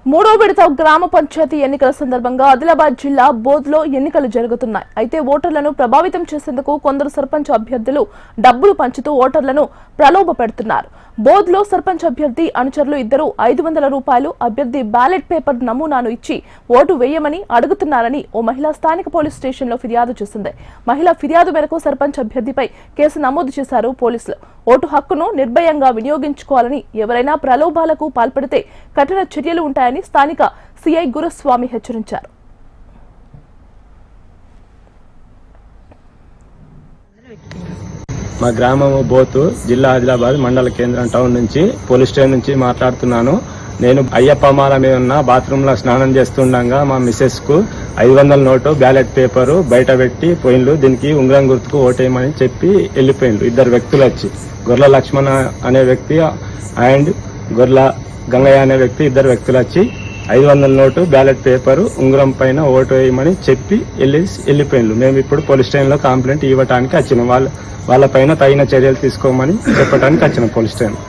మూడో విడత గ్రామ పంచాయతీ ఎన్నికల సందర్భంగా ఆదిలాబాద్ జిల్లా బోధ్లో ఎన్నికలు జరుగుతున్నాయి. అయితే ఓటర్లను ప్రభావితం చేసేందుకు కొందరు సర్పంచ్ అభ్యర్థులు డబ్బులు పంచుతూ ఓటర్లను ప్రలోభ పెడుతున్నారు. బోధ్లో సర్పంచ్ అభ్యర్థి అనుచరులు ఇద్దరు 500 రూపాయలు అభ్యర్థి బ్యాలెట్ పేపర్ నమూనాను ఇచ్చి ఓటు వేయమని అడుగుతున్నారని ఓ మహిళ స్థానిక పోలీస్ స్టేషన్లో ఫిర్యాదు చేసింది. మహిళ ఫిర్యాదు మేరకు సర్పంచ్ అభ్యర్థిపై కేసు నమోదు చేశారు పోలీసులు. ఓటు హక్కును నిర్భయంగా వినియోగించుకోవాలని, ఎవరైనా ప్రలోభాలకు పాల్పడితే కఠిన చర్యలు ఉంటాయని స్థానిక సిఐ గురుస్వామి హెచ్చరించారు. మా గ్రామము బోతు, జిల్లా ఆదిలాబాద్ మండల కేంద్రం టౌన్ నుంచి పోలీస్ స్టేషన్ నుంచి మాట్లాడుతున్నాను. నేను అయ్యప్ప మాల మీద ఉన్న బాత్రూమ్ లో స్నానం చేస్తుండగా మా మిసెస్ కు 500 నోటు బ్యాలెట్ పేపరు బయట పెట్టి పోయిండ్లు. దీనికి ఉంగరం గుర్తుకు ఓటేయమని చెప్పి వెళ్ళిపోయిండ్రు. ఇద్దరు వ్యక్తులు వచ్చి, గొర్ల లక్ష్మణ అనే వ్యక్తి అండ్ గొర్ల గంగయ్య అనే వ్యక్తి, ఇద్దరు వ్యక్తులు వచ్చి 500 నోటు బ్యాలెట్ పేపరు ఉంగరం పైన ఓటు వేయమని చెప్పి వెళ్ళిపోయిండ్రు. మేము ఇప్పుడు పోలీస్ స్టేషన్ లో కంప్లైంట్ ఇవ్వడానికి వచ్చినాం. వాళ్ళ పైన తగిన చర్యలు తీసుకోమని చెప్పడానికి వచ్చినాం పోలీస్ స్టేషన్.